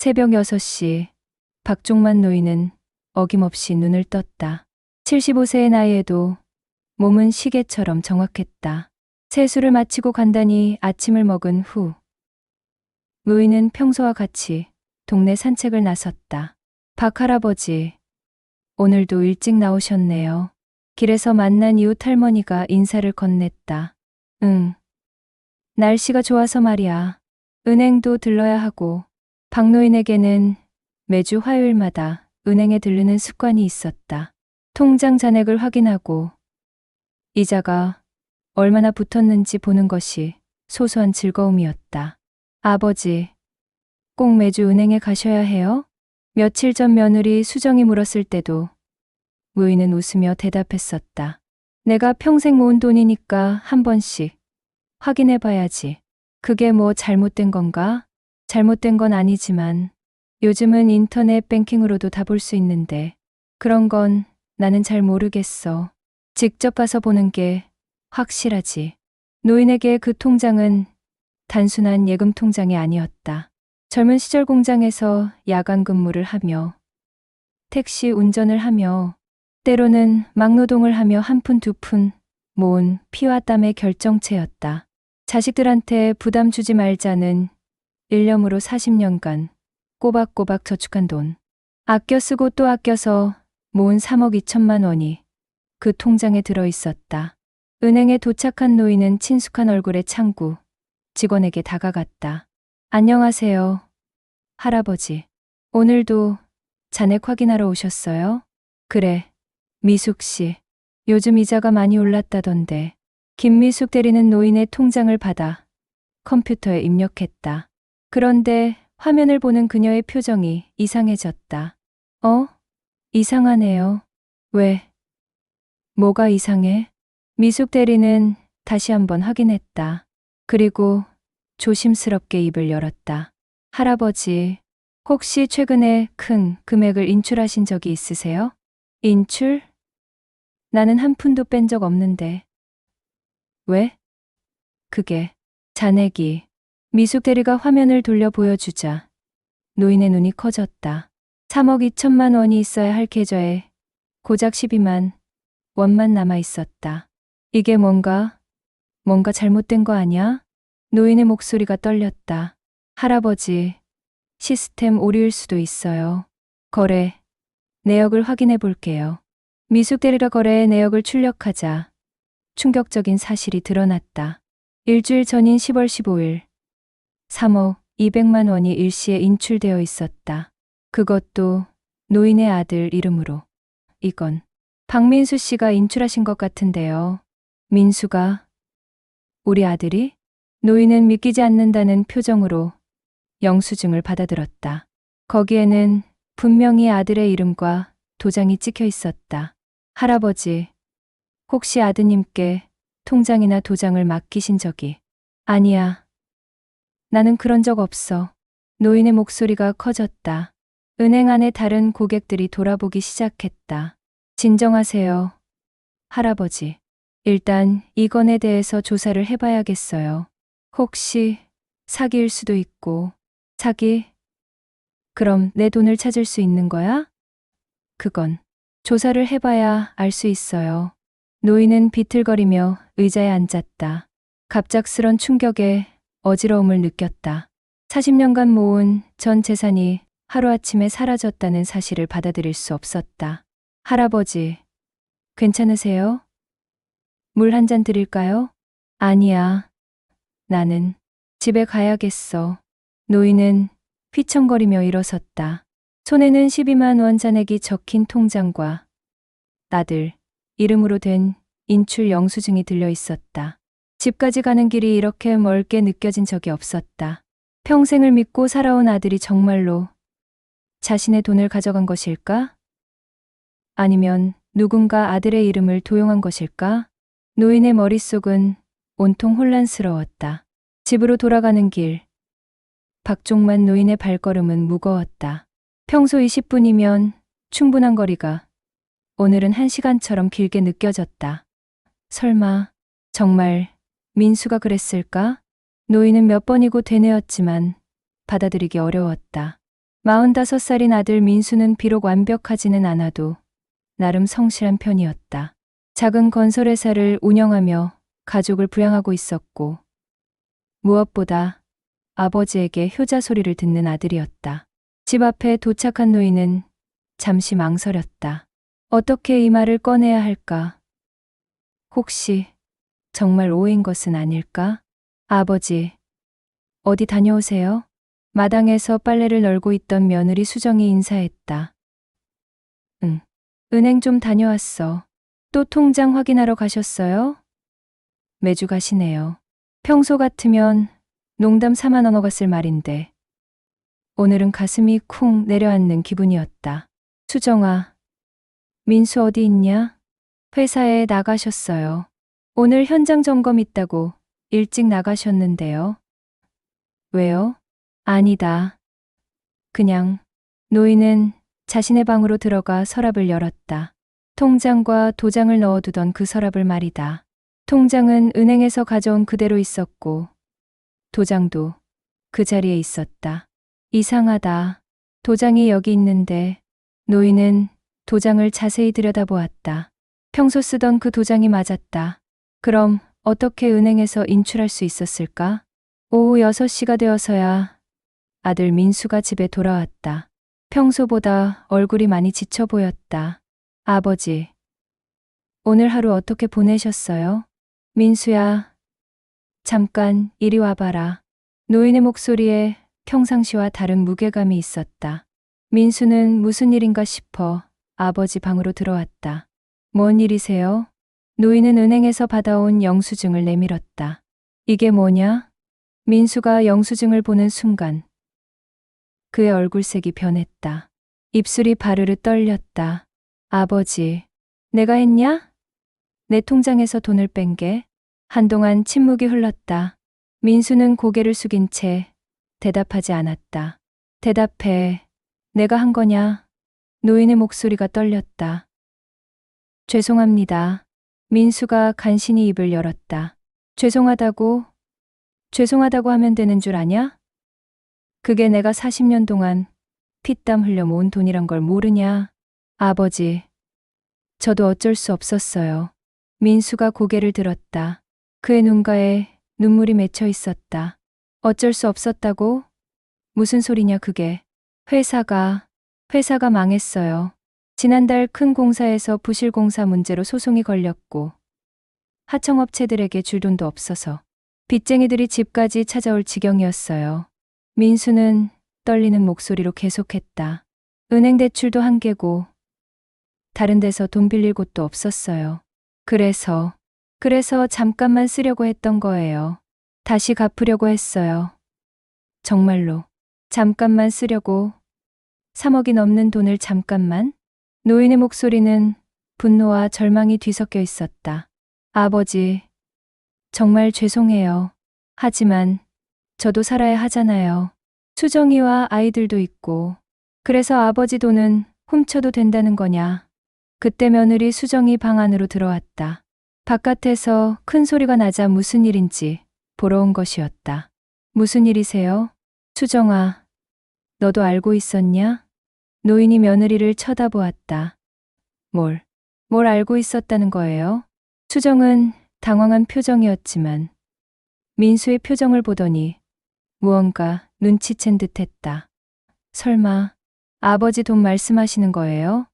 새벽 6시, 박종만 노인은 어김없이 눈을 떴다. 75세의 나이에도 몸은 시계처럼 정확했다. 세수를 마치고 간단히 아침을 먹은 후 노인은 평소와 같이 동네 산책을 나섰다. 박 할아버지, 오늘도 일찍 나오셨네요. 길에서 만난 이웃 할머니가 인사를 건넸다. 응. 날씨가 좋아서 말이야. 은행도 들러야 하고. 박 노인에게는 매주 화요일마다 은행에 들르는 습관이 있었다. 통장 잔액을 확인하고 이자가 얼마나 붙었는지 보는 것이 소소한 즐거움이었다. 아버지, 꼭 매주 은행에 가셔야 해요? 며칠 전 며느리 수정이 물었을 때도 노인은 웃으며 대답했었다. 내가 평생 모은 돈이니까 한 번씩 확인해 봐야지. 그게 뭐 잘못된 건가? 잘못된 건 아니지만 요즘은 인터넷 뱅킹으로도 다 볼 수 있는데 그런 건 나는 잘 모르겠어. 직접 가서 보는 게 확실하지. 노인에게 그 통장은 단순한 예금 통장이 아니었다. 젊은 시절 공장에서 야간 근무를 하며 택시 운전을 하며 때로는 막노동을 하며 한 푼 두 푼 모은 피와 땀의 결정체였다. 자식들한테 부담 주지 말자는 일념으로 40년간 꼬박꼬박 저축한 돈. 아껴 쓰고 또 아껴서 모은 3억 2천만 원이 그 통장에 들어 있었다. 은행에 도착한 노인은 친숙한 얼굴의 창구 직원에게 다가갔다. 안녕하세요, 할아버지. 오늘도 잔액 확인하러 오셨어요? 그래, 미숙 씨. 요즘 이자가 많이 올랐다던데. 김미숙 대리는 노인의 통장을 받아 컴퓨터에 입력했다. 그런데 화면을 보는 그녀의 표정이 이상해졌다. 이상하네요. 왜? 뭐가 이상해? 미숙 대리는 다시 한번 확인했다. 그리고 조심스럽게 입을 열었다. 할아버지, 혹시 최근에 큰 금액을 인출하신 적이 있으세요? 인출? 나는 한 푼도 뺀 적 없는데. 왜? 그게 잔액이. 미숙 대리가 화면을 돌려 보여주자 노인의 눈이 커졌다. 3억 2천만 원이 있어야 할 계좌에 고작 12만 원만 남아 있었다. 이게 뭔가 잘못된 거 아니야? 노인의 목소리가 떨렸다. 할아버지, 시스템 오류일 수도 있어요. 거래 내역을 확인해 볼게요. 미숙 대리가 거래의 내역을 출력하자 충격적인 사실이 드러났다. 일주일 전인 10월 15일 3억 200만 원이 일시에 인출되어 있었다. 그것도 노인의 아들 이름으로. 이건 박민수 씨가 인출하신 것 같은데요. 민수가? 우리 아들이? 노인은 믿기지 않는다는 표정으로 영수증을 받아들었다. 거기에는 분명히 아들의 이름과 도장이 찍혀 있었다. 할아버지, 혹시 아드님께 통장이나 도장을 맡기신 적이? 아니야. 나는 그런 적 없어. 노인의 목소리가 커졌다. 은행 안에 다른 고객들이 돌아보기 시작했다. 진정하세요, 할아버지. 일단 이 건에 대해서 조사를 해봐야겠어요. 혹시 사기일 수도 있고. 사기? 그럼 내 돈을 찾을 수 있는 거야? 그건 조사를 해봐야 알 수 있어요. 노인은 비틀거리며 의자에 앉았다. 갑작스런 충격에 어지러움을 느꼈다. 40년간 모은 전 재산이 하루아침에 사라졌다는 사실을 받아들일 수 없었다. 할아버지, 괜찮으세요? 물 한 잔 드릴까요? 아니야. 나는 집에 가야겠어. 노인은 휘청거리며 일어섰다. 손에는 12만 원 잔액이 적힌 통장과 아들 이름으로 된 인출 영수증이 들려 있었다. 집까지 가는 길이 이렇게 멀게 느껴진 적이 없었다. 평생을 믿고 살아온 아들이 정말로 자신의 돈을 가져간 것일까? 아니면 누군가 아들의 이름을 도용한 것일까? 노인의 머릿속은 온통 혼란스러웠다. 집으로 돌아가는 길. 박종만 노인의 발걸음은 무거웠다. 평소 20분이면 충분한 거리가 오늘은 1시간처럼 길게 느껴졌다. 설마 정말 민수가 그랬을까? 노인은 몇 번이고 되뇌었지만 받아들이기 어려웠다. 45살인 아들 민수는 비록 완벽하지는 않아도 나름 성실한 편이었다. 작은 건설회사를 운영하며 가족을 부양하고 있었고 무엇보다 아버지에게 효자 소리를 듣는 아들이었다. 집 앞에 도착한 노인은 잠시 망설였다. 어떻게 이 말을 꺼내야 할까? 혹시 정말 오해인 것은 아닐까? 아버지, 어디 다녀오세요? 마당에서 빨래를 널고 있던 며느리 수정이 인사했다. 응, 은행 좀 다녀왔어. 또 통장 확인하러 가셨어요? 매주 가시네요. 평소 같으면 농담 삼아 넘어갔을 말인데 오늘은 가슴이 쿵 내려앉는 기분이었다. 수정아, 민수 어디 있냐? 회사에 나가셨어요. 오늘 현장 점검 있다고 일찍 나가셨는데요. 왜요? 아니다. 그냥. 노인은 자신의 방으로 들어가 서랍을 열었다. 통장과 도장을 넣어두던 그 서랍을 말이다. 통장은 은행에서 가져온 그대로 있었고 도장도 그 자리에 있었다. 이상하다. 도장이 여기 있는데. 노인은 도장을 자세히 들여다보았다. 평소 쓰던 그 도장이 맞았다. 그럼 어떻게 은행에서 인출할 수 있었을까? 오후 6시가 되어서야 아들 민수가 집에 돌아왔다. 평소보다 얼굴이 많이 지쳐 보였다. 아버지, 오늘 하루 어떻게 보내셨어요? 민수야, 잠깐 이리 와봐라. 노인의 목소리에 평상시와 다른 무게감이 있었다. 민수는 무슨 일인가 싶어 아버지 방으로 들어왔다. 뭔 일이세요? 노인은 은행에서 받아온 영수증을 내밀었다. 이게 뭐냐? 민수가 영수증을 보는 순간 그의 얼굴색이 변했다. 입술이 바르르 떨렸다. 아버지, 내가 했냐? 내 통장에서 돈을 뺀 게? 한동안 침묵이 흘렀다. 민수는 고개를 숙인 채 대답하지 않았다. 대답해. 내가 한 거냐? 노인의 목소리가 떨렸다. 죄송합니다. 민수가 간신히 입을 열었다. 죄송하다고 하면 되는 줄 아냐? 그게 내가 40년 동안 피땀 흘려 모은 돈이란 걸 모르냐? 아버지, 저도 어쩔 수 없었어요. 민수가 고개를 들었다. 그의 눈가에 눈물이 맺혀 있었다. 어쩔 수 없었다고? 무슨 소리냐 그게. 회사가 망했어요. 지난달 큰 공사에서 부실공사 문제로 소송이 걸렸고 하청업체들에게 줄 돈도 없어서 빚쟁이들이 집까지 찾아올 지경이었어요. 민수는 떨리는 목소리로 계속했다. 은행 대출도 한계고 다른 데서 돈 빌릴 곳도 없었어요. 그래서 잠깐만 쓰려고 했던 거예요. 다시 갚으려고 했어요. 정말로 잠깐만 쓰려고 3억이 넘는 돈을 잠깐만? 노인의 목소리는 분노와 절망이 뒤섞여 있었다. 아버지, 정말 죄송해요. 하지만 저도 살아야 하잖아요. 수정이와 아이들도 있고. 그래서 아버지 돈은 훔쳐도 된다는 거냐? 그때 며느리 수정이 방 안으로 들어왔다. 바깥에서 큰 소리가 나자 무슨 일인지 보러 온 것이었다. 무슨 일이세요? 수정아, 너도 알고 있었냐? 노인이 며느리를 쳐다보았다. 뭘 알고 있었다는 거예요? 수정은 당황한 표정이었지만 민수의 표정을 보더니 무언가 눈치챈 듯했다. 설마 아버지 돈 말씀하시는 거예요?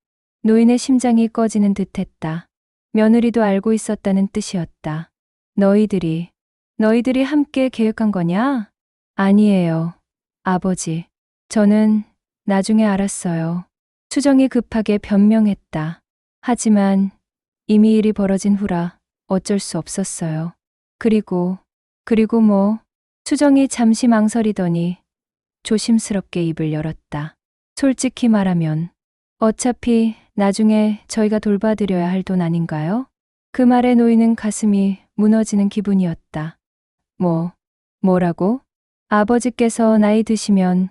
노인의 심장이 꺼지는 듯했다. 며느리도 알고 있었다는 뜻이었다. 너희들이 함께 계획한 거냐? 아니에요, 아버지. 저는 나중에 알았어요. 수정이 급하게 변명했다. 하지만 이미 일이 벌어진 후라 어쩔 수 없었어요. 그리고 뭐? 수정이 잠시 망설이더니 조심스럽게 입을 열었다. 솔직히 말하면 어차피 나중에 저희가 돌봐드려야 할 돈 아닌가요? 그 말에 노인은 가슴이 무너지는 기분이었다. 뭐라고? 아버지께서 나이 드시면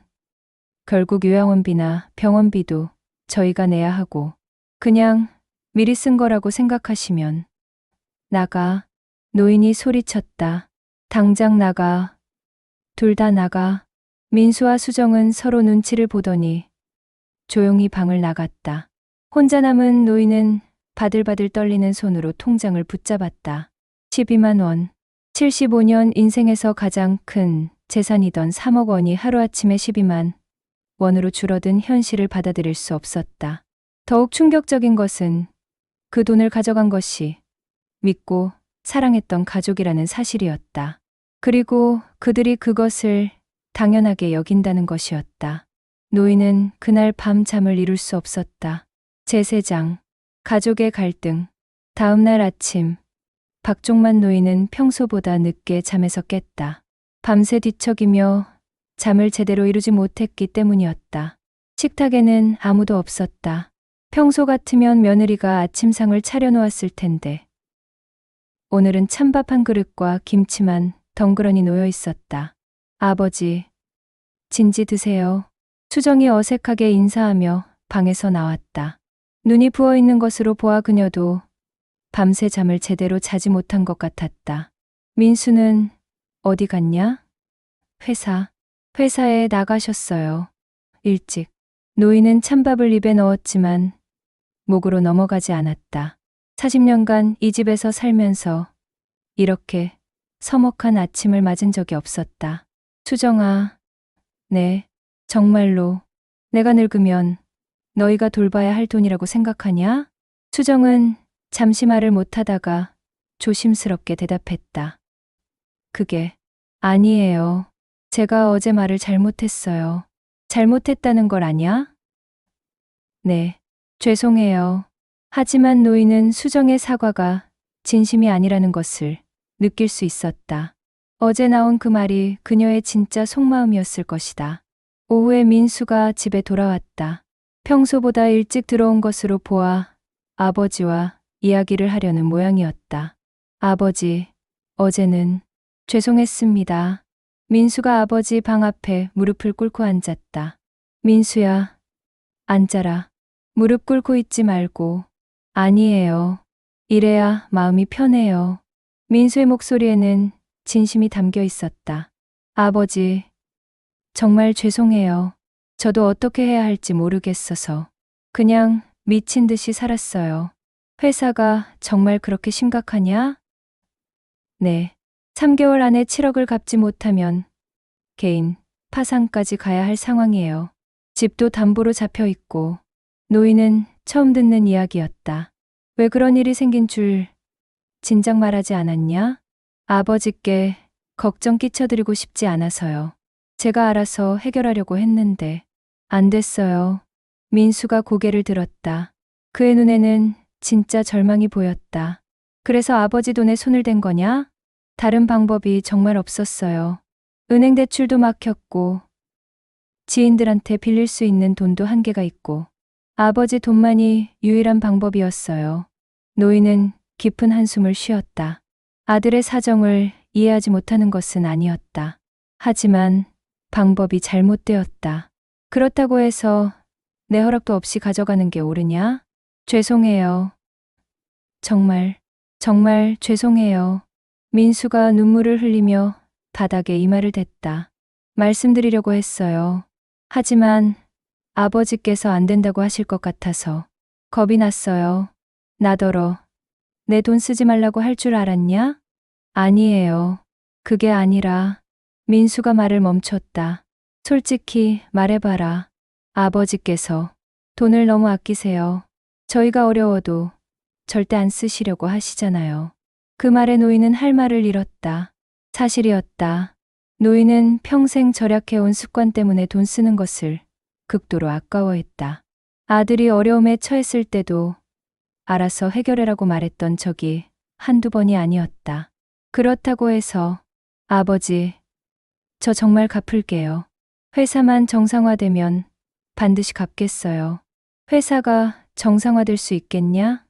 결국 요양원비나 병원비도 저희가 내야 하고 그냥 미리 쓴 거라고 생각하시면 나가. 노인이 소리쳤다. 당장 나가. 둘 다 나가. 민수와 수정은 서로 눈치를 보더니 조용히 방을 나갔다. 혼자 남은 노인은 바들바들 떨리는 손으로 통장을 붙잡았다. 12만 원. 75년 인생에서 가장 큰 재산이던 3억 원이 하루아침에 12만 원으로 줄어든 현실을 받아들일 수 없었다. 더욱 충격적인 것은 그 돈을 가져간 것이 믿고 사랑했던 가족이라는 사실이었다. 그리고 그들이 그것을 당연하게 여긴다는 것이었다. 노인은 그날 밤 잠을 이룰 수 없었다. 제사장, 가족의 갈등. 다음 날 아침, 박종만 노인은 평소보다 늦게 잠에서 깼다. 밤새 뒤척이며 잠을 제대로 이루지 못했기 때문이었다. 식탁에는 아무도 없었다. 평소 같으면 며느리가 아침상을 차려놓았을 텐데 오늘은 찬밥 한 그릇과 김치만 덩그러니 놓여 있었다. 아버지, 진지 드세요. 수정이 어색하게 인사하며 방에서 나왔다. 눈이 부어 있는 것으로 보아 그녀도 밤새 잠을 제대로 자지 못한 것 같았다. 민수는 어디 갔냐? 회사에 나가셨어요. 일찍. 노인은 찬밥을 입에 넣었지만 목으로 넘어가지 않았다. 40년간 이 집에서 살면서 이렇게 서먹한 아침을 맞은 적이 없었다. 수정아, 네, 정말로 내가 늙으면 너희가 돌봐야 할 돈이라고 생각하냐? 수정은 잠시 말을 못하다가 조심스럽게 대답했다. 그게 아니에요. 제가 어제 말을 잘못했어요. 잘못했다는 걸 아냐? 네, 죄송해요. 하지만 노인은 수정의 사과가 진심이 아니라는 것을 느낄 수 있었다. 어제 나온 그 말이 그녀의 진짜 속마음이었을 것이다. 오후에 민수가 집에 돌아왔다. 평소보다 일찍 들어온 것으로 보아 아버지와 이야기를 하려는 모양이었다. 아버지, 어제는 죄송했습니다. 민수가 아버지 방 앞에 무릎을 꿇고 앉았다. 민수야, 앉아라. 무릎 꿇고 있지 말고. 아니에요. 이래야 마음이 편해요. 민수의 목소리에는 진심이 담겨 있었다. 아버지, 정말 죄송해요. 저도 어떻게 해야 할지 모르겠어서 그냥 미친 듯이 살았어요. 회사가 정말 그렇게 심각하냐? 네. 3개월 안에 7억을 갚지 못하면 개인 파산까지 가야 할 상황이에요. 집도 담보로 잡혀 있고. 노인은 처음 듣는 이야기였다. 왜 그런 일이 생긴 줄 진작 말하지 않았냐? 아버지께 걱정 끼쳐드리고 싶지 않아서요. 제가 알아서 해결하려고 했는데 안 됐어요. 민수가 고개를 들었다. 그의 눈에는 진짜 절망이 보였다. 그래서 아버지 돈에 손을 댄 거냐? 다른 방법이 정말 없었어요. 은행 대출도 막혔고 지인들한테 빌릴 수 있는 돈도 한계가 있고 아버지 돈만이 유일한 방법이었어요. 노인은 깊은 한숨을 쉬었다. 아들의 사정을 이해하지 못하는 것은 아니었다. 하지만 방법이 잘못되었다. 그렇다고 해서 내 허락도 없이 가져가는 게 옳으냐? 죄송해요. 정말 죄송해요. 민수가 눈물을 흘리며 바닥에 이마를 댔다. 말씀드리려고 했어요. 하지만 아버지께서 안 된다고 하실 것 같아서 겁이 났어요. 나더러 내 돈 쓰지 말라고 할 줄 알았냐? 아니에요. 그게 아니라 민수가 말을 멈췄다. 솔직히 말해봐라. 아버지께서 돈을 너무 아끼세요. 저희가 어려워도 절대 안 쓰시려고 하시잖아요. 그 말에 노인은 할 말을 잃었다. 사실이었다. 노인은 평생 절약해온 습관 때문에 돈 쓰는 것을 극도로 아까워했다. 아들이 어려움에 처했을 때도 알아서 해결해라고 말했던 적이 한두 번이 아니었다. 그렇다고 해서 아버지, 저 정말 갚을게요. 회사만 정상화되면 반드시 갚겠어요. 회사가 정상화될 수 있겠냐?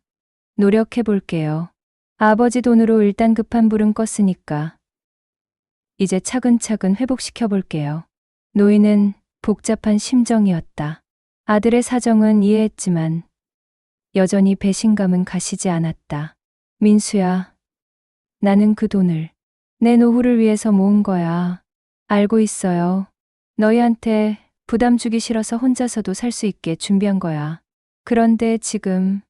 노력해 볼게요. 아버지 돈으로 일단 급한 불은 껐으니까 이제 차근차근 회복시켜 볼게요. 노인은 복잡한 심정이었다. 아들의 사정은 이해했지만 여전히 배신감은 가시지 않았다. 민수야, 나는 그 돈을 내 노후를 위해서 모은 거야. 알고 있어요. 너희한테 부담 주기 싫어서 혼자서도 살 수 있게 준비한 거야. 그런데 지금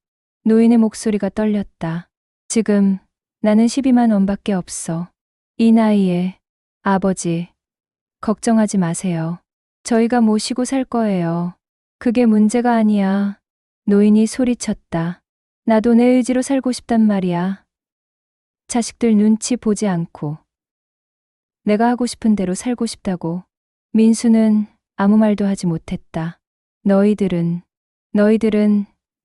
노인의 목소리가 떨렸다. 지금 나는 12만 원밖에 없어. 이 나이에 아버지, 걱정하지 마세요. 저희가 모시고 살 거예요. 그게 문제가 아니야. 노인이 소리쳤다. 나도 내 의지로 살고 싶단 말이야. 자식들 눈치 보지 않고. 내가 하고 싶은 대로 살고 싶다고. 민수는 아무 말도 하지 못했다. 너희들은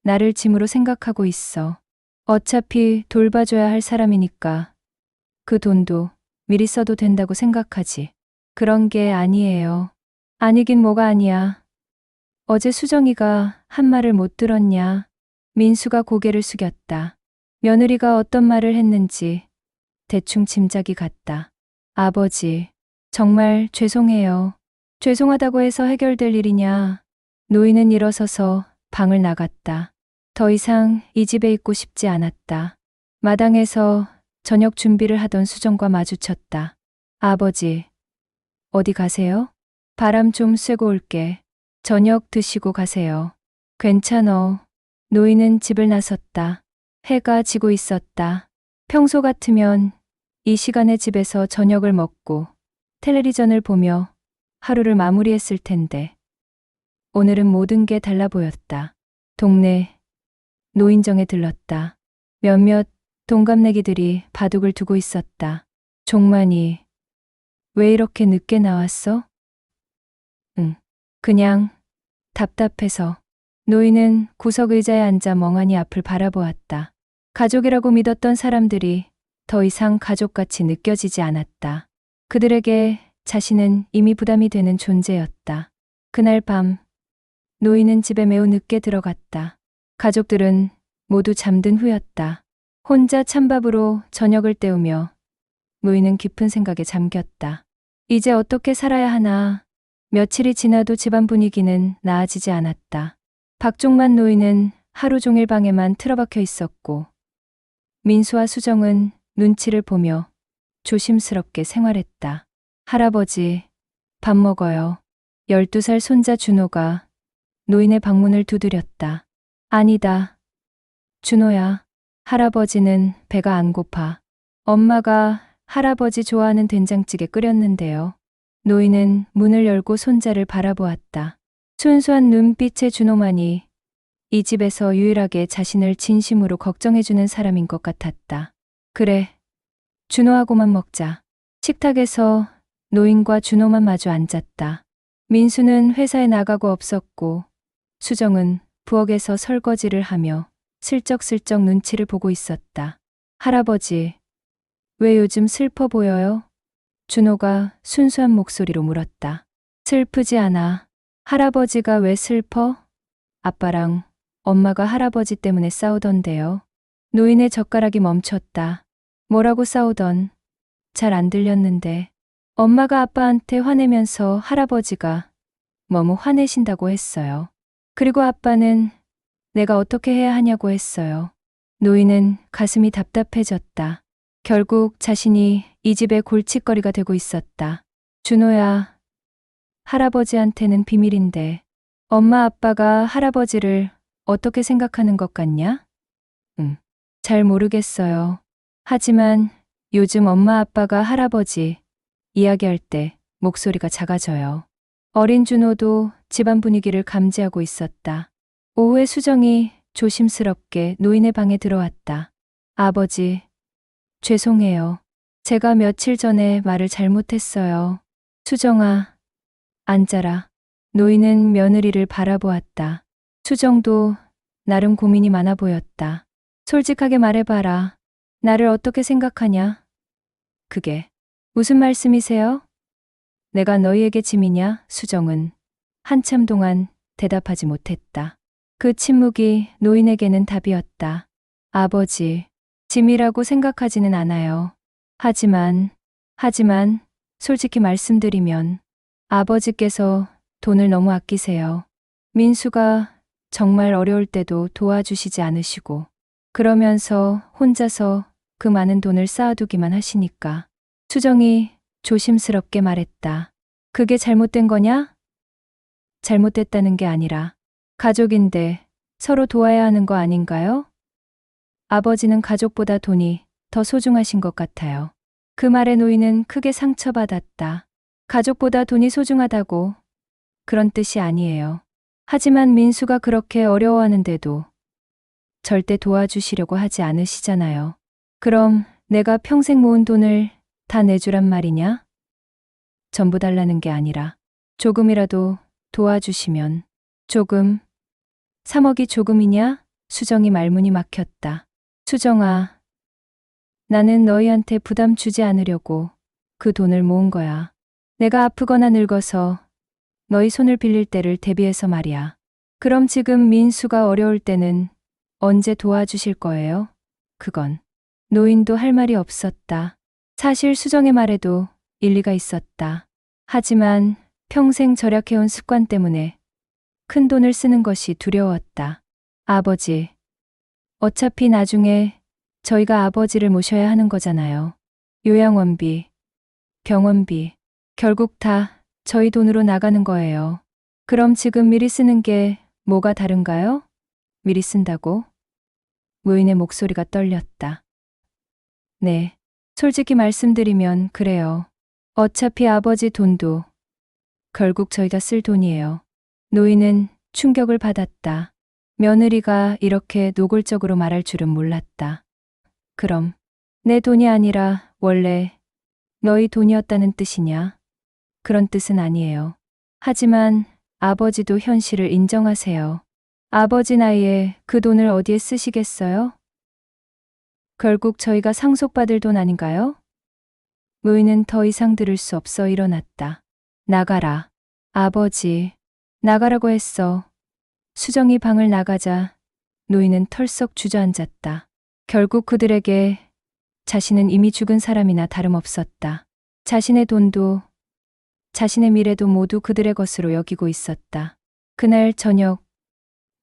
나를 짐으로 생각하고 있어. 어차피 돌봐줘야 할 사람이니까 그 돈도 미리 써도 된다고 생각하지. 그런 게 아니에요. 아니긴 뭐가 아니야. 어제 수정이가 한 말을 못 들었냐? 민수가 고개를 숙였다. 며느리가 어떤 말을 했는지 대충 짐작이 갔다. 아버지, 정말 죄송해요. 죄송하다고 해서 해결될 일이냐? 노인은 일어서서 방을 나갔다. 더 이상 이 집에 있고 싶지 않았다. 마당에서 저녁 준비를 하던 수정과 마주쳤다. 아버지, 어디 가세요? 바람 좀 쐬고 올게. 저녁 드시고 가세요. 괜찮어. 노인은 집을 나섰다. 해가 지고 있었다. 평소 같으면 이 시간에 집에서 저녁을 먹고 텔레비전을 보며 하루를 마무리했을 텐데 오늘은 모든 게 달라 보였다. 동네 노인정에 들렀다. 몇몇 동갑내기들이 바둑을 두고 있었다. 종만이 왜 이렇게 늦게 나왔어? 그냥 답답해서. 노인은 구석 의자에 앉아 멍하니 앞을 바라보았다. 가족이라고 믿었던 사람들이 더 이상 가족같이 느껴지지 않았다. 그들에게 자신은 이미 부담이 되는 존재였다. 그날 밤 노인은 집에 매우 늦게 들어갔다. 가족들은 모두 잠든 후였다. 혼자 찬밥으로 저녁을 때우며 노인은 깊은 생각에 잠겼다. 이제 어떻게 살아야 하나. 며칠이 지나도 집안 분위기는 나아지지 않았다. 박종만 노인은 하루 종일 방에만 틀어박혀 있었고 민수와 수정은 눈치를 보며 조심스럽게 생활했다. 할아버지, 밥 먹어요. 12살 손자 준호가 노인의 방문을 두드렸다. 아니다. 준호야, 할아버지는 배가 안 고파. 엄마가 할아버지 좋아하는 된장찌개 끓였는데요. 노인은 문을 열고 손자를 바라보았다. 순수한 눈빛의 준호만이 이 집에서 유일하게 자신을 진심으로 걱정해주는 사람인 것 같았다. 그래, 준호하고만 먹자. 식탁에서 노인과 준호만 마주 앉았다. 민수는 회사에 나가고 없었고 수정은 부엌에서 설거지를 하며 슬쩍슬쩍 눈치를 보고 있었다. 할아버지, 왜 요즘 슬퍼 보여요? 준호가 순수한 목소리로 물었다. 슬프지 않아. 할아버지가 왜 슬퍼? 아빠랑 엄마가 할아버지 때문에 싸우던데요. 노인의 젓가락이 멈췄다. 뭐라고 싸우던? 잘 안 들렸는데. 엄마가 아빠한테 화내면서 할아버지가 너무 화내신다고 했어요. 그리고 아빠는 내가 어떻게 해야 하냐고 했어요. 노인은 가슴이 답답해졌다. 결국 자신이 이 집의 골칫거리가 되고 있었다. 준호야, 할아버지한테는 비밀인데 엄마 아빠가 할아버지를 어떻게 생각하는 것 같냐? 잘 모르겠어요. 하지만 요즘 엄마 아빠가 할아버지 이야기할 때 목소리가 작아져요. 어린 준호도 집안 분위기를 감지하고 있었다. 오후에 수정이 조심스럽게 노인의 방에 들어왔다. 아버지, 죄송해요. 제가 며칠 전에 말을 잘못했어요. 수정아, 앉아라. 노인은 며느리를 바라보았다. 수정도 나름 고민이 많아 보였다. 솔직하게 말해봐라. 나를 어떻게 생각하냐? 그게 무슨 말씀이세요? 내가 너희에게 짐이냐? 수정은 한참 동안 대답하지 못했다. 그 침묵이 노인에게는 답이었다. 아버지, 짐이라고 생각하지는 않아요. 하지만 솔직히 말씀드리면 아버지께서 돈을 너무 아끼세요. 민수가 정말 어려울 때도 도와주시지 않으시고 그러면서 혼자서 그 많은 돈을 쌓아두기만 하시니까. 수정이 조심스럽게 말했다. 그게 잘못된 거냐? 잘못됐다는 게 아니라 가족인데 서로 도와야 하는 거 아닌가요? 아버지는 가족보다 돈이 더 소중하신 것 같아요. 그 말에 노인은 크게 상처받았다. 가족보다 돈이 소중하다고 그런 뜻이 아니에요. 하지만 민수가 그렇게 어려워하는데도 절대 도와주시려고 하지 않으시잖아요. 그럼 내가 평생 모은 돈을 다 내주란 말이냐? 전부 달라는 게 아니라 조금이라도 도와주시면. 조금? 3억이 조금이냐? 수정이 말문이 막혔다. 수정아, 나는 너희한테 부담 주지 않으려고 그 돈을 모은 거야. 내가 아프거나 늙어서 너희 손을 빌릴 때를 대비해서 말이야. 그럼 지금 민수가 어려울 때는 언제 도와주실 거예요? 그건. 노인도 할 말이 없었다. 사실 수정의 말에도 일리가 있었다. 하지만 평생 절약해온 습관 때문에 큰 돈을 쓰는 것이 두려웠다. 아버지, 어차피 나중에 저희가 아버지를 모셔야 하는 거잖아요. 요양원비, 병원비, 결국 다 저희 돈으로 나가는 거예요. 그럼 지금 미리 쓰는 게 뭐가 다른가요? 미리 쓴다고? 노인의 목소리가 떨렸다. 네, 솔직히 말씀드리면 그래요. 어차피 아버지 돈도 결국 저희가 쓸 돈이에요. 노인은 충격을 받았다. 며느리가 이렇게 노골적으로 말할 줄은 몰랐다. 그럼 내 돈이 아니라 원래 너희 돈이었다는 뜻이냐? 그런 뜻은 아니에요. 하지만 아버지도 현실을 인정하세요. 아버지 나이에 그 돈을 어디에 쓰시겠어요? 결국 저희가 상속받을 돈 아닌가요? 노인은 더 이상 들을 수 없어 일어났다. 나가라. 아버지, 나가라고 했어. 수정이 방을 나가자 노인은 털썩 주저앉았다. 결국 그들에게 자신은 이미 죽은 사람이나 다름없었다. 자신의 돈도 자신의 미래도 모두 그들의 것으로 여기고 있었다. 그날 저녁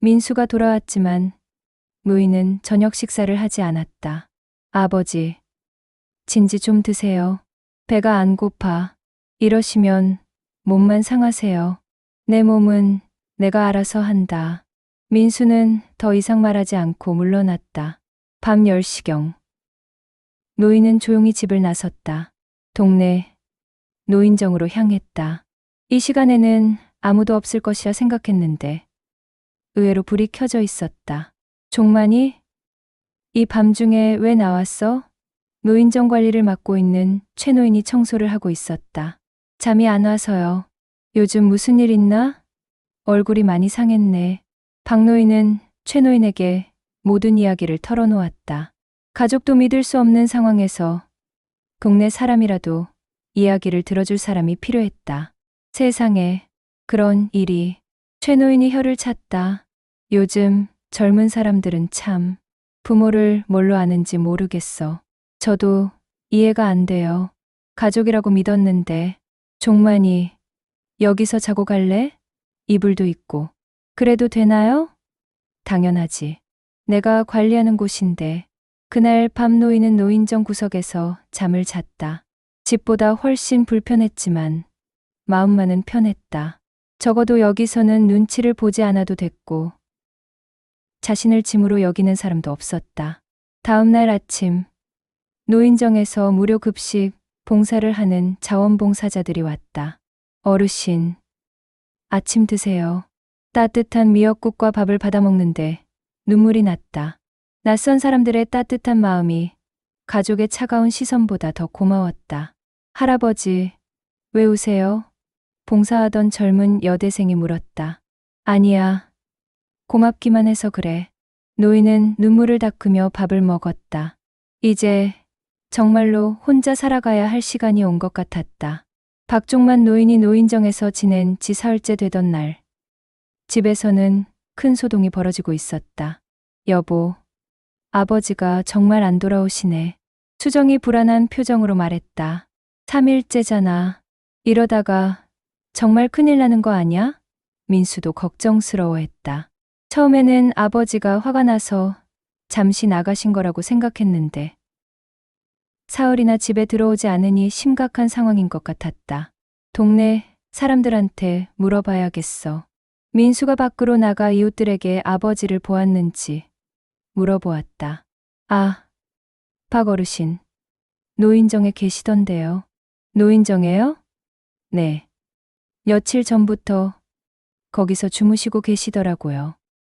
민수가 돌아왔지만 노인은 저녁 식사를 하지 않았다. 아버지, 진지 좀 드세요. 배가 안 고파. 이러시면 몸만 상하세요. 내 몸은 내가 알아서 한다. 민수는 더 이상 말하지 않고 물러났다. 밤 10시경. 노인은 조용히 집을 나섰다. 동네 노인정으로 향했다. 이 시간에는 아무도 없을 것이라 생각했는데 의외로 불이 켜져 있었다. 종만이? 이 밤중에 왜 나왔어? 노인정 관리를 맡고 있는 최 노인이 청소를 하고 있었다. 잠이 안 와서요. 요즘 무슨 일 있나? 얼굴이 많이 상했네. 박 노인은 최 노인에게 모든 이야기를 털어놓았다. 가족도 믿을 수 없는 상황에서 동네 사람이라도 이야기를 들어줄 사람이 필요했다. 세상에 그런 일이. 최 노인이 혀를 찼다. 요즘 젊은 사람들은 참 부모를 뭘로 아는지 모르겠어. 저도 이해가 안 돼요. 가족이라고 믿었는데. 종만이 여기서 자고 갈래? 이불도 있고. 그래도 되나요? 당연하지. 내가 관리하는 곳인데. 그날 밤 노인은 노인정 구석에서 잠을 잤다. 집보다 훨씬 불편했지만 마음만은 편했다. 적어도 여기서는 눈치를 보지 않아도 됐고 자신을 짐으로 여기는 사람도 없었다. 다음 날 아침 노인정에서 무료 급식 봉사를 하는 자원봉사자들이 왔다. 어르신, 아침 드세요. 따뜻한 미역국과 밥을 받아 먹는데 눈물이 났다. 낯선 사람들의 따뜻한 마음이 가족의 차가운 시선보다 더 고마웠다. 할아버지, 왜 우세요? 봉사하던 젊은 여대생이 물었다. 아니야. 고맙기만 해서 그래. 노인은 눈물을 닦으며 밥을 먹었다. 이제 정말로 혼자 살아가야 할 시간이 온 것 같았다. 박종만 노인이 노인정에서 지낸 지 사흘째 되던 날, 집에서는 큰 소동이 벌어지고 있었다. 여보, 아버지가 정말 안 돌아오시네. 수정이 불안한 표정으로 말했다. 3일째잖아. 이러다가 정말 큰일 나는 거 아니야? 민수도 걱정스러워했다. 처음에는 아버지가 화가 나서 잠시 나가신 거라고 생각했는데 사흘이나 집에 들어오지 않으니 심각한 상황인 것 같았다. 동네 사람들한테 물어봐야겠어. 민수가 밖으로 나가 이웃들에게 아버지를 보았는지 물어보았다. 아, 박 어르신. 노인정에 계시던데요. 노인정에요? 네. 며칠 전부터 거기서 주무시고 계시더라고요.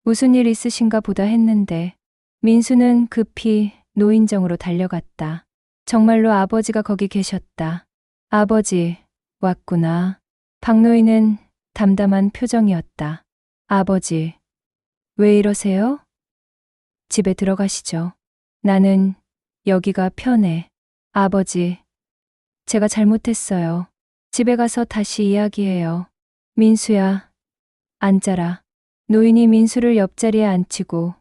무슨 일 있으신가 보다 했는데 민수는 급히 노인정으로 달려갔다. 정말로 아버지가 거기 계셨다. 아버지, 왔구나. 박노인은 담담한 표정이었다. 아버지, 왜 이러세요? 집에 들어가시죠. 나는 여기가 편해. 아버지, 제가 잘못했어요. 집에 가서 다시 이야기해요. 민수야, 앉아라. 노인이 민수를 옆자리에 앉히고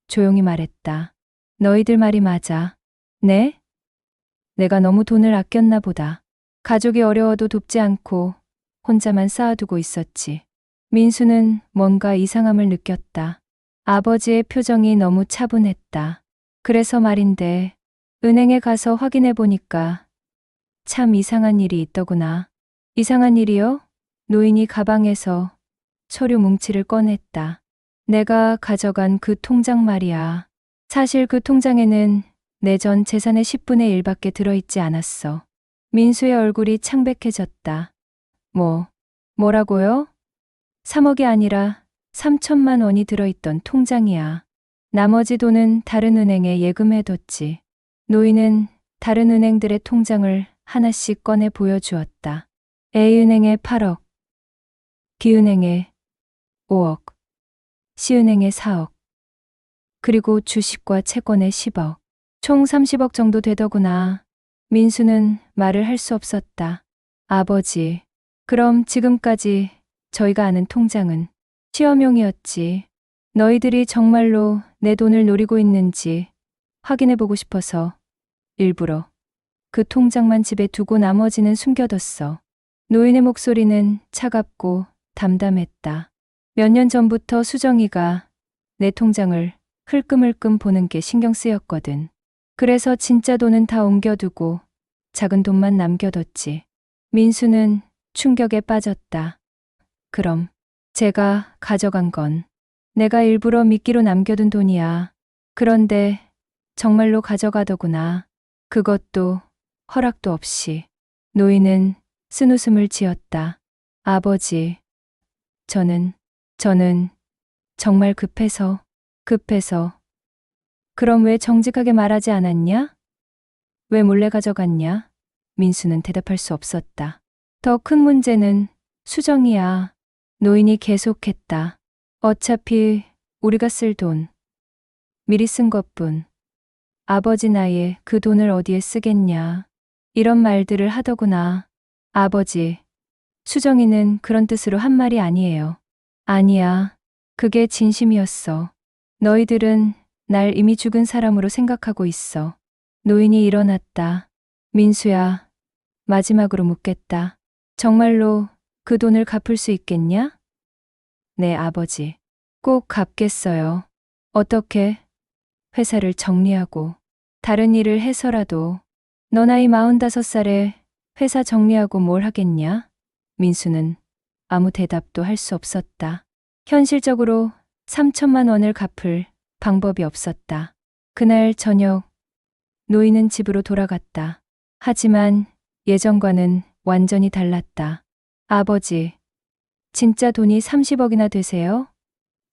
조용히 말했다. 너희들 말이 맞아. 네? 내가 너무 돈을 아꼈나 보다. 가족이 어려워도 돕지 않고 혼자만 쌓아두고 있었지. 민수는 뭔가 이상함을 느꼈다. 아버지의 표정이 너무 차분했다. 그래서 말인데 은행에 가서 확인해 보니까 참 이상한 일이 있더구나. 이상한 일이요? 노인이 가방에서 서류 뭉치를 꺼냈다. 내가 가져간 그 통장 말이야. 사실 그 통장에는 내 전 재산의 10분의 1밖에 들어있지 않았어. 민수의 얼굴이 창백해졌다. 뭐라고요? 3억이 아니라 3천만 원이 들어있던 통장이야. 나머지 돈은 다른 은행에 예금해뒀지. 노인은 다른 은행들의 통장을 하나씩 꺼내 보여주었다. A은행에 8억, B은행에 5억, C은행에 4억, 그리고 주식과 채권에 10억. 총 30억 정도 되더구나. 민수는 말을 할 수 없었다. 아버지, 그럼 지금까지 저희가 아는 통장은 시험용이었지. 너희들이 정말로 내 돈을 노리고 있는지 확인해보고 싶어서 일부러 그 통장만 집에 두고 나머지는 숨겨뒀어. 노인의 목소리는 차갑고 담담했다. 몇 년 전부터 수정이가 내 통장을 흘끔흘끔 보는 게 신경 쓰였거든. 그래서 진짜 돈은 다 옮겨두고 작은 돈만 남겨뒀지. 민수는 충격에 빠졌다. 그럼 제가 가져간 건 내가 일부러 미끼로 남겨둔 돈이야. 그런데 정말로 가져가더구나. 그것도 허락도 없이. 노인은 쓴웃음을 지었다. 아버지, 저는 정말 급해서. 그럼 왜 정직하게 말하지 않았냐? 왜 몰래 가져갔냐? 민수는 대답할 수 없었다. 더 큰 문제는 수정이야. 노인이 계속했다. 어차피 우리가 쓸 돈, 미리 쓴 것뿐. 아버지 나이에 그 돈을 어디에 쓰겠냐. 이런 말들을 하더구나. 아버지, 수정이는 그런 뜻으로 한 말이 아니에요. 아니야. 그게 진심이었어. 너희들은 날 이미 죽은 사람으로 생각하고 있어. 노인이 일어났다. 민수야, 마지막으로 묻겠다. 정말로 그 돈을 갚을 수 있겠냐? 네, 아버지. 꼭 갚겠어요. 어떻게? 회사를 정리하고 다른 일을 해서라도. 너 나이 45살에 회사 정리하고 뭘 하겠냐? 민수는 아무 대답도 할 수 없었다. 현실적으로 3천만 원을 갚을 방법이 없었다. 그날 저녁 노인은 집으로 돌아갔다. 하지만 예전과는 완전히 달랐다. 아버지, 진짜 돈이 30억이나 되세요?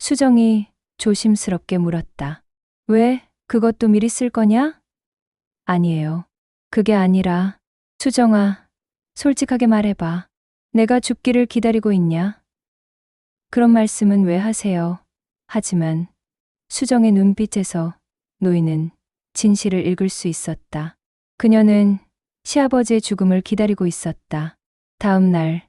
수정이 조심스럽게 물었다. 왜? 그것도 미리 쓸 거냐? 아니에요. 그게 아니라, 수정아, 솔직하게 말해봐. 내가 죽기를 기다리고 있냐? 그런 말씀은 왜 하세요? 하지만 수정의 눈빛에서 노인은 진실을 읽을 수 있었다. 그녀는 시아버지의 죽음을 기다리고 있었다. 다음 날,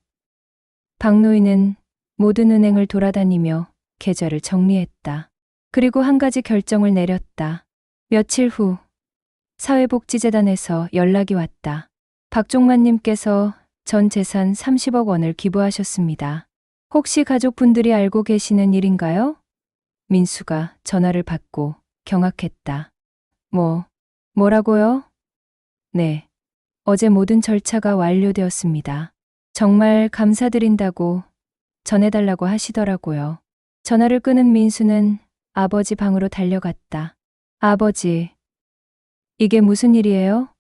박노인은 모든 은행을 돌아다니며 계좌를 정리했다. 그리고 한 가지 결정을 내렸다. 며칠 후 사회복지재단에서 연락이 왔다. 박종만님께서 전 재산 30억 원을 기부하셨습니다. 혹시 가족분들이 알고 계시는 일인가요? 민수가 전화를 받고 경악했다. 뭐라고요? 네. 어제 모든 절차가 완료되었습니다. 정말 감사드린다고 전해달라고 하시더라고요. 전화를 끊은 민수는 아버지 방으로 달려갔다. 아버지, 이게 무슨 일이에요?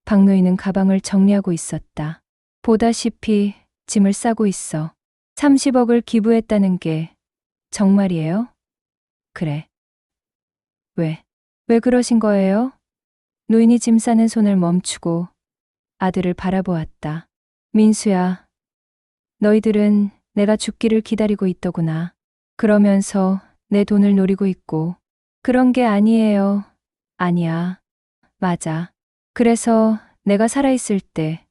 박노인은 가방을 정리하고 있었다. 보다시피 짐을 싸고 있어. 30억을 기부했다는 게 정말이에요? 그래. 왜 그러신 거예요? 노인이 짐 싸는 손을 멈추고 아들을 바라보았다. 민수야, 너희들은 내가 죽기를 기다리고 있더구나. 그러면서 내 돈을 노리고 있고. 그런 게 아니에요. 아니야. 맞아. 그래서 내가 살아있을 때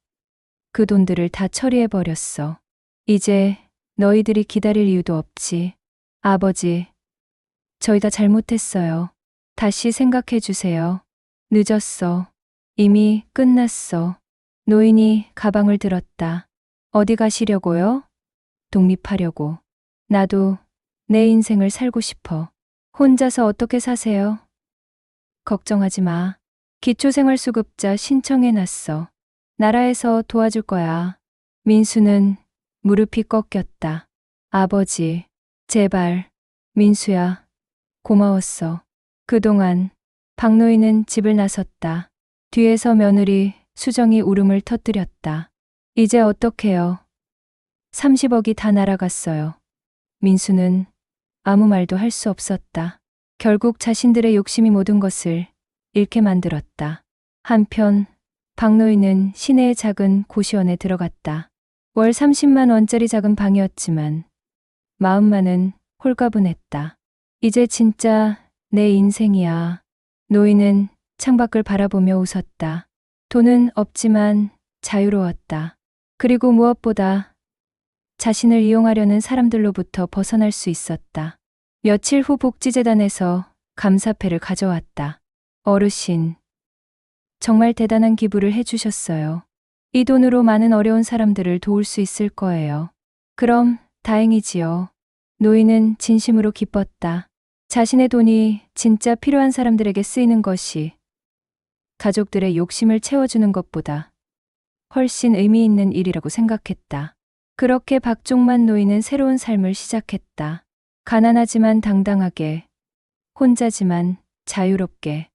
그 돈들을 다 처리해버렸어. 이제 너희들이 기다릴 이유도 없지. 아버지, 저희 다 잘못했어요. 다시 생각해 주세요. 늦었어. 이미 끝났어. 노인이 가방을 들었다. 어디 가시려고요? 독립하려고. 나도 내 인생을 살고 싶어. 혼자서 어떻게 사세요? 걱정하지 마. 기초생활수급자 신청해놨어. 나라에서 도와줄 거야. 민수는 무릎이 꺾였다. 아버지, 제발. 민수야, 고마웠어. 그동안 박노인은 집을 나섰다. 뒤에서 며느리 수정이 울음을 터뜨렸다. 이제 어떡해요? 30억이 다 날아갔어요. 민수는 아무 말도 할 수 없었다. 결국 자신들의 욕심이 모든 것을 잃게 만들었다. 한편 박노인은 시내의 작은 고시원에 들어갔다. 월 30만 원짜리 작은 방이었지만 마음만은 홀가분했다. 이제 진짜 내 인생이야. 노인은 창밖을 바라보며 웃었다. 돈은 없지만 자유로웠다. 그리고 무엇보다 자신을 이용하려는 사람들로부터 벗어날 수 있었다. 며칠 후 복지재단에서 감사패를 가져왔다. 어르신, 정말 대단한 기부를 해주셨어요. 이 돈으로 많은 어려운 사람들을 도울 수 있을 거예요. 그럼 다행이지요. 노인은 진심으로 기뻤다. 자신의 돈이 진짜 필요한 사람들에게 쓰이는 것이 가족들의 욕심을 채워주는 것보다 훨씬 의미 있는 일이라고 생각했다. 그렇게 박종만 노인은 새로운 삶을 시작했다. 가난하지만 당당하게, 혼자지만 자유롭게.